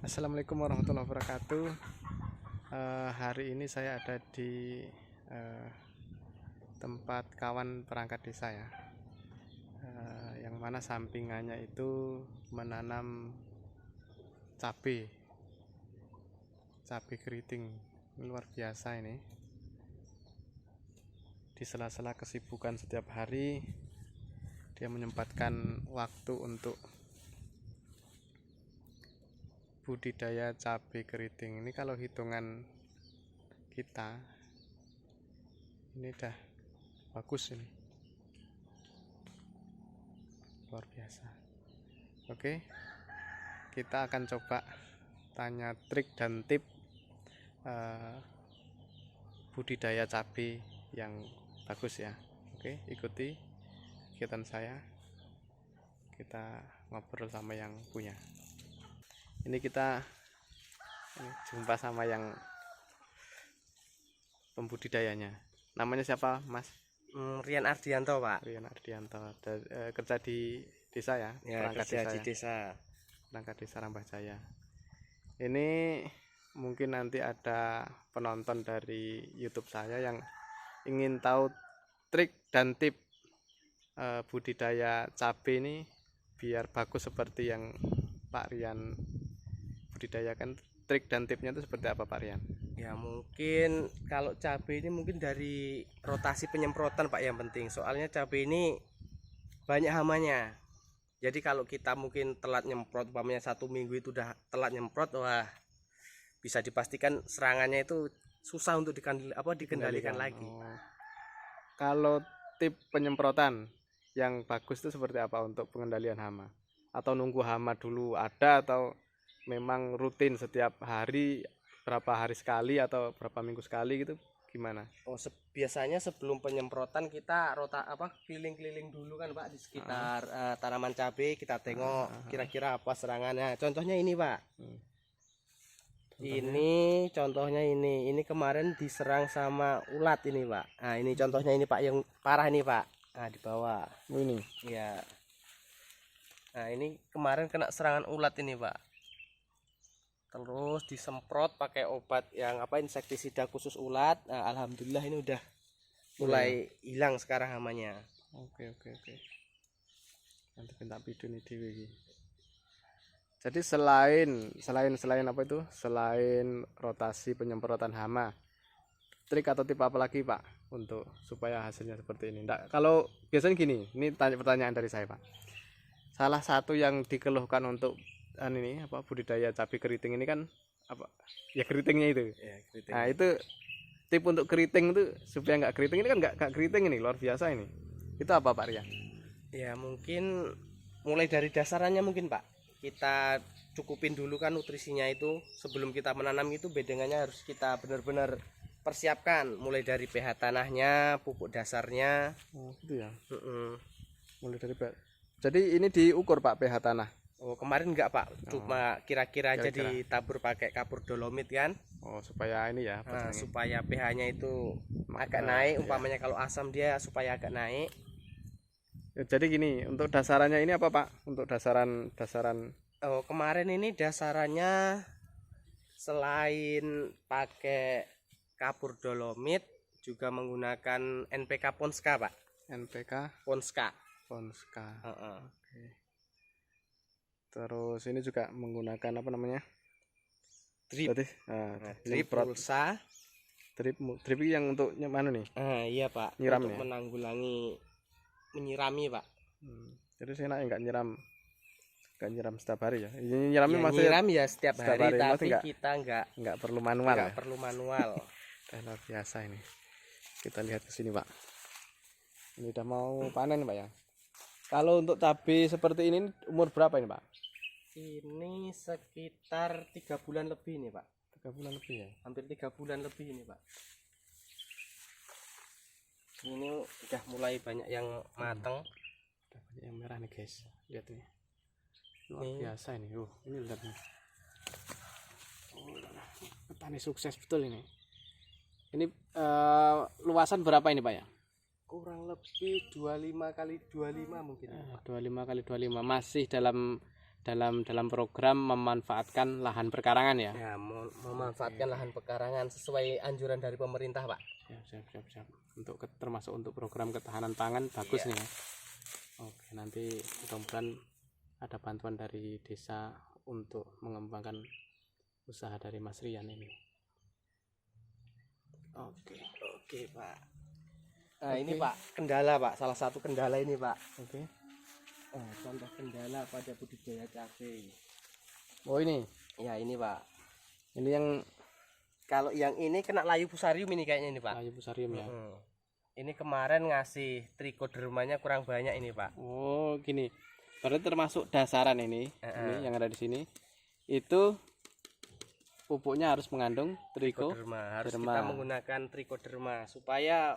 Assalamualaikum warahmatullahi wabarakatuh. Hari ini saya ada di tempat kawan perangkat desa ya, yang mana sampingannya itu menanam cabai keriting. Luar biasa ini. Di sela-sela kesibukan setiap hari, dia menyempatkan waktu untuk budidaya cabai keriting. Ini kalau hitungan kita ini udah bagus ini, luar biasa. Oke, kita akan coba tanya trik dan tip budidaya cabai yang bagus ya. Oke, ikuti kegiatan saya, kita ngobrol sama yang punya. Ini kita jumpa sama yang pembudidayanya. Namanya siapa, Mas? Rian Ardianto, Pak. Rian Ardianto. Kerja di desa ya? Ya, kerja di desa. Perangkat desa Rambahjaya. Ini mungkin nanti ada penonton dari YouTube saya yang ingin tahu trik dan tip budidaya cabai ini biar bagus seperti yang Pak Rian budidayakan. Trik dan tipnya itu seperti apa, Pak Rian? Ya, mungkin kalau cabai ini mungkin dari rotasi penyemprotan, Pak, yang penting. Soalnya cabai ini banyak hamanya. Jadi kalau kita mungkin telat nyemprot, umpamanya 1 minggu itu udah telat nyemprot, wah bisa dipastikan serangannya itu susah untuk dikendalikan lagi. Kalau tip penyemprotan yang bagus itu seperti apa untuk pengendalian hama? Atau nunggu hama dulu ada, atau memang rutin setiap hari, berapa hari sekali atau berapa minggu sekali gitu, gimana? Biasanya sebelum penyemprotan kita keliling-keliling dulu kan, Pak, di sekitar tanaman cabai, kita tengok kira-kira apa serangannya. Contohnya ini, Pak. Ini contohnya ini kemarin diserang sama ulat ini, Pak. Nah, ini contohnya ini, Pak, yang parah ini, Pak. Nah, di bawah. Ini. Iya. Nah, ini kemarin kena serangan ulat ini, Pak. Terus disemprot pakai obat yang insektisida khusus ulat. Nah, alhamdulillah ini udah mulai hilang sekarang hamanya. Oke. Nanti minta video nih dewi. Jadi selain apa itu? Selain rotasi penyemprotan hama, trik atau tip apa lagi, Pak, untuk supaya hasilnya seperti ini? Nggak, kalau biasanya gini, ini pertanyaan dari saya, Pak. Salah satu yang dikeluhkan untuk ini budidaya cabai keriting ini kan apa? Ya keritingnya itu. Ya, keriting. Nah, itu tip untuk keriting itu supaya nggak keriting, ini kan nggak keriting ini, luar biasa ini. Itu apa, Pak Rian? Ya, mungkin mulai dari dasarannya mungkin, Pak. Kita cukupin dulu kan nutrisinya itu sebelum kita menanam itu, bedengannya harus kita benar-benar persiapkan mulai dari pH tanahnya, pupuk dasarnya. Oh, gitu ya. Mulai dari pH. Jadi ini diukur, Pak, pH tanah. Oh, kemarin enggak, Pak, cuma kira-kira aja ditabur pakai kapur dolomit kan. Oh, supaya ini ya, supaya pH-nya itu agak naik, umpamanya kalau asam dia supaya agak naik. Ya, jadi gini, untuk dasarannya ini apa, Pak? Untuk dasaran Oh, kemarin ini dasarannya selain pakai kapur dolomit juga menggunakan NPK Ponska, Pak. NPK Ponska. Oke. Terus ini juga menggunakan apa namanya? Drip. Drip pulsa. Drip yang untuk mana nih? Iya, Pak. Nyiram untuk menyirami, Pak. Jadi saya nggak nyiram setiap hari ya. Nyiramnya ya, masih nyiram ya setiap hari, tapi kita nggak perlu manual. Perlu manual. Luar biasa ini. Kita lihat ke sini, Pak. Ini udah mau panen, Pak ya. Kalau untuk cabai seperti ini umur berapa ini, Pak? Ini sekitar 3 bulan lebih nih, Pak. 3 bulan lebih ya. Hampir 3 bulan lebih ini, Pak. Ini udah mulai banyak yang matang. Udah banyak yang merah nih, guys. Lihat nih. Luar biasa ini. Ini lihat nih. Petani sukses betul ini. Ini luasan berapa ini, Pak ya? Kurang lebih 25 kali 25 mungkin. 25 kali 25 masih dalam dalam program memanfaatkan lahan perkarangan ya. Ya, memanfaatkan lahan pekarangan sesuai anjuran dari pemerintah, Pak. Siap. Untuk termasuk untuk program ketahanan pangan bagus Iya. nih ya. Oke, nanti mudah-mudahan ada bantuan dari desa untuk mengembangkan usaha dari Mas Rian ini. Oke, Pak. Nah, ini Pak, kendala, Pak. Salah satu kendala ini, Pak. Oke. Contoh kendala pada budidaya cabai. Oh ini Ya, ini, Pak. ini yang Kalau yang ini kena layu fusarium ini kayaknya ini, Pak. layu fusarium ya. Ini kemarin ngasih trichodermanya kurang banyak ini, Pak. Oh gini, berarti termasuk dasaran ini yang ada di sini itu pupuknya harus mengandung Trichoderma. Harus trichoderma. kita menggunakan trichoderma supaya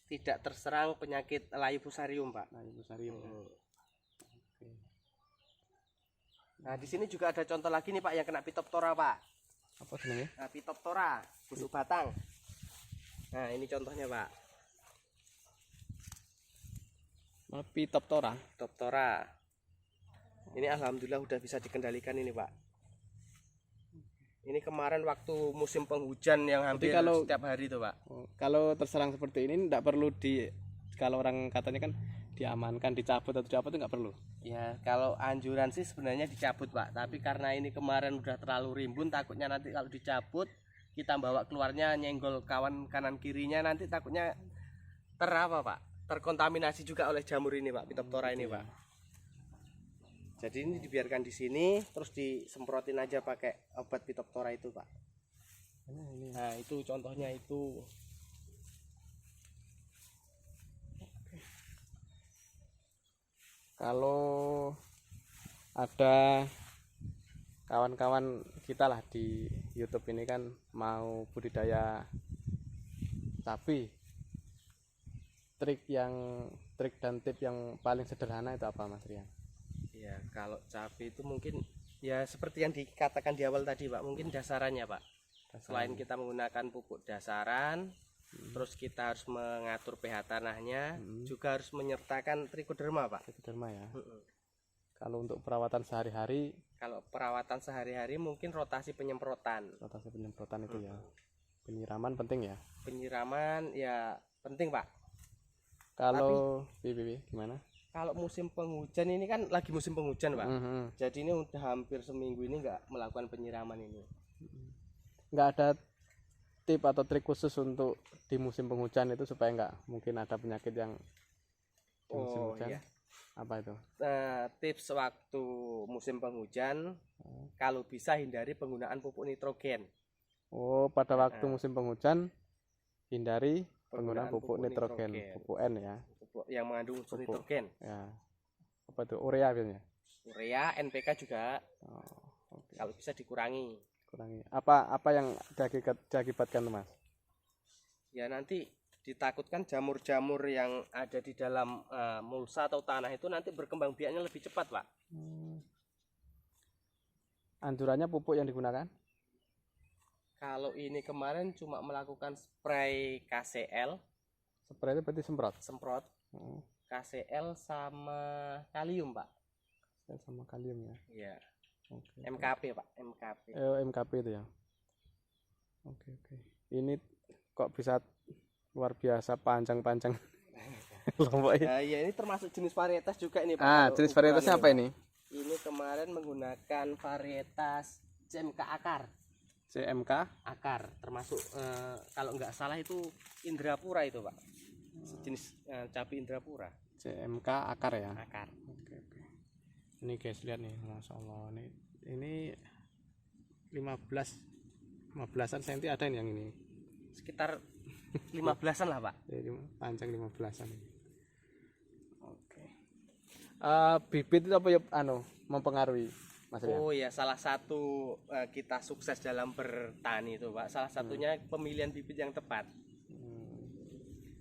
tidak terserang penyakit layu fusarium, Pak. Layu fusarium. Oke. Nah, di sini juga ada contoh lagi nih, Pak, yang kena Phytophthora, Pak. Apa sebenarnya? Nah, Phytophthora, busuk batang. Nah, ini contohnya, Pak. Phytophthora. Phytophthora. Ini alhamdulillah udah bisa dikendalikan ini, Pak. Ini kemarin waktu musim penghujan yang hampir kalau- setiap hari itu, Pak. Oh, kalau terserang seperti ini tidak perlu kalau orang katanya kan diamankan, dicabut atau apa itu nggak perlu. Ya, kalau anjuran sih sebenarnya dicabut, Pak. Tapi karena ini kemarin udah terlalu rimbun, takutnya nanti kalau dicabut kita bawa keluarnya nyenggol kawan kanan kirinya, nanti takutnya Pak? Terkontaminasi juga oleh jamur ini, Pak, Phytophthora ini, Pak. Jadi ini dibiarkan di sini, terus disemprotin aja pakai obat Phytophthora itu, Pak. Nah, itu contohnya itu. Kalau ada kawan-kawan kita lah di YouTube ini kan mau budidaya cabai, trik dan tip yang paling sederhana itu apa, Mas Rian? Ya, kalau cabai itu mungkin ya seperti yang dikatakan di awal tadi, Pak, mungkin dasarannya, Pak. Selain kita menggunakan pupuk dasaran, terus kita harus mengatur pH tanahnya, juga harus menyertakan trichoderma, Pak. Trichoderma ya. Kalau untuk perawatan sehari-hari, Kalau perawatan sehari-hari mungkin rotasi penyemprotan. rotasi penyemprotan itu ya. Penyiraman penting ya. Penyiraman ya penting, Pak. Kalau gimana? Kalau musim penghujan ini kan lagi musim penghujan, Pak. Mhm. Jadi ini udah hampir seminggu ini nggak melakukan penyiraman ini. Nggak ada tip atau trik khusus untuk di musim penghujan itu supaya nggak mungkin ada penyakit yang di musim Oh hujan? iya. Apa itu? Tips waktu musim penghujan, kalau bisa hindari penggunaan pupuk nitrogen. Oh, pada waktu musim penghujan hindari penggunaan pupuk nitrogen, pupuk N ya. Pupuk yang mengandung unsur nitrogen. Ya. Apa itu? Urea biasanya. Urea, NPK juga Oh, oke. kalau bisa dikurangi. Kurangi. Apa yang diakibatkan, Mas? Ya nanti ditakutkan jamur-jamur yang ada di dalam mulsa atau tanah itu nanti berkembang biaknya lebih cepat, Pak. Anjurannya pupuk yang digunakan? Kalau ini kemarin cuma melakukan spray KCL, Spray itu berarti semprot Oh, KCL sama kalium, Pak. sama kalium ya. Iya. Oke. MKP, Pak, MKP. MKP itu ya. Oke. Ini kok bisa luar biasa panjang-panjang kelompoknya. Ya ini termasuk jenis varietas juga ini, Pak. Kalau Jenis varietasnya apa ukurannya, ini? Pak. Ini kemarin menggunakan varietas CMK akar. CMK Akar termasuk kalau nggak salah itu Indrapura itu, Pak. Jenis cabai Indrapura. CMK akar ya. Akar. Oke. Ini guys lihat nih, Masya Allah ini 15-an cm ada yang ini. Sekitar 15-an lah, Pak. Jadi panjang 15-an. Oke. Bibit itu apa ya mempengaruhi, Mas Rian? Oh ya, salah satu kita sukses dalam bertani itu, Pak. Salah satunya pemilihan bibit yang tepat.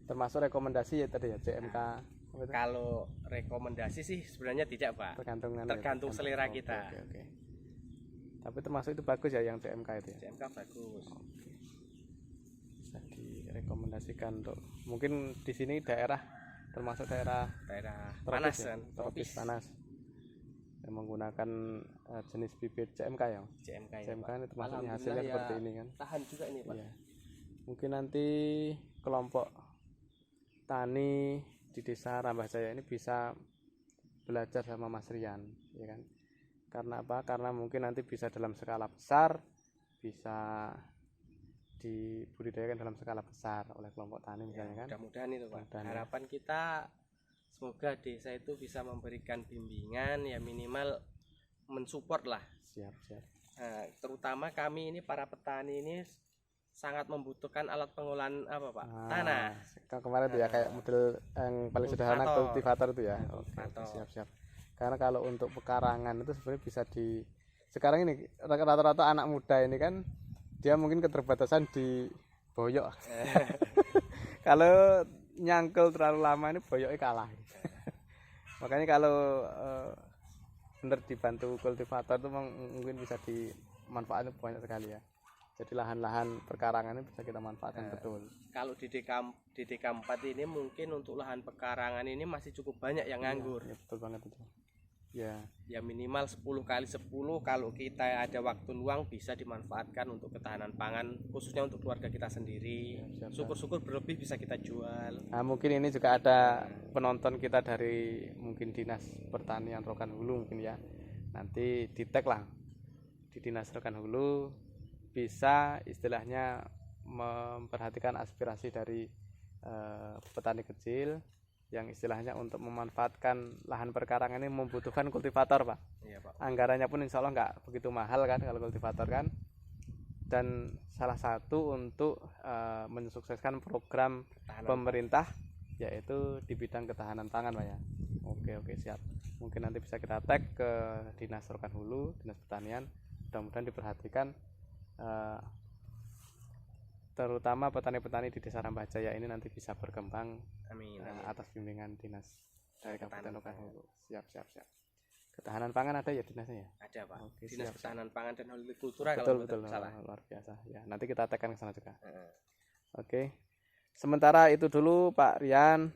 Termasuk rekomendasi ya tadi ya CMK. Kalau rekomendasi sih sebenarnya tidak, Pak. Tergantung selera kita. Oke. Tapi termasuk itu bagus ya yang CMK itu ya. CMK bagus. Oke. Bisa direkomendasikan untuk mungkin di sini daerah termasuk daerah Daerah tropis panas ya? kan, Tropis panas. yang menggunakan jenis bibit CMK ya. CMK ya, CMK Pak. itu maksudnya Alhamdulillah hasilnya ya, seperti ini kan. tahan juga ini, Pak. Iya. Mungkin nanti kelompok tani di desa Rambah Jaya ini bisa belajar sama Mas Rian, ya kan? Karena apa? Karena mungkin nanti bisa dalam skala besar, bisa dibudidayakan dalam skala besar oleh kelompok tani misalnya kan. Mudah-mudahan itu, Pak. Mudah-mudahan, ya. Harapan kita semoga desa itu bisa memberikan bimbingan, ya minimal mensupport lah. Siap. Nah, terutama kami ini para petani ini sangat membutuhkan alat pengolahan apa, Pak? Tanah. Kemarin tuh ya kayak model yang paling sederhana kultivator itu ya. Kultivator. Oke, siap. Karena kalau untuk pekarangan itu sebenarnya bisa sekarang ini rata-rata anak muda ini kan dia mungkin keterbatasan di boyok. Kalau nyangkul terlalu lama ini boyoknya kalah. Makanya kalau benar dibantu kultivator itu mungkin bisa dimanfaatkan banyak sekali ya. Jadi lahan-lahan perkarangan ini bisa kita manfaatkan betul. Kalau di DK 4 ini mungkin untuk lahan pekarangan ini masih cukup banyak yang nganggur. Ya, betul banget itu. Ya Minimal 10 kali 10 kalau kita ada waktu luang bisa dimanfaatkan untuk ketahanan pangan khususnya untuk keluarga kita sendiri. Syukur-syukur berlebih bisa kita jual. Nah, mungkin ini juga ada penonton kita dari mungkin Dinas Pertanian Rokan Hulu mungkin ya. Nanti di tag lah di Dinas Rokan Hulu, bisa istilahnya memperhatikan aspirasi dari petani kecil yang istilahnya untuk memanfaatkan lahan perkarangan ini membutuhkan kultivator, Pak. Iya, Pak. Anggarannya pun insya Allah nggak begitu mahal kan kalau kultivator kan. Dan salah satu untuk mensukseskan program pemerintah yaitu di bidang ketahanan pangan, Pak ya. Oke, siap. Mungkin nanti bisa kita tag ke Dinas Rokan Hulu, Dinas Pertanian. Mudah-mudahan diperhatikan terutama petani-petani di Desa Rambah Jaya ini nanti bisa berkembang. Amin. Atas bimbingan Dinas dari Kabupaten Rokan Hulu. Siap. Ketahanan pangan ada ya dinasnya ya? Ada, Pak. Oke, Dinas siap. Ketahanan Pangan dan Hortikultura Betul, salah. luar biasa. Ya, nanti kita tagkan ke sana juga. Oke. Sementara itu dulu Pak Rian.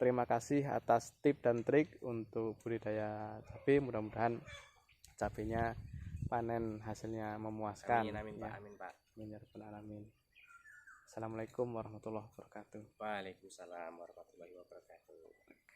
Terima kasih atas tip dan trik untuk budidaya cabai. Mudah-mudahan cabainya panen hasilnya memuaskan. Amin, Pak. Amin, Pak. Amin. Assalamualaikum warahmatullahi wabarakatuh. Waalaikumsalam warahmatullahi wabarakatuh.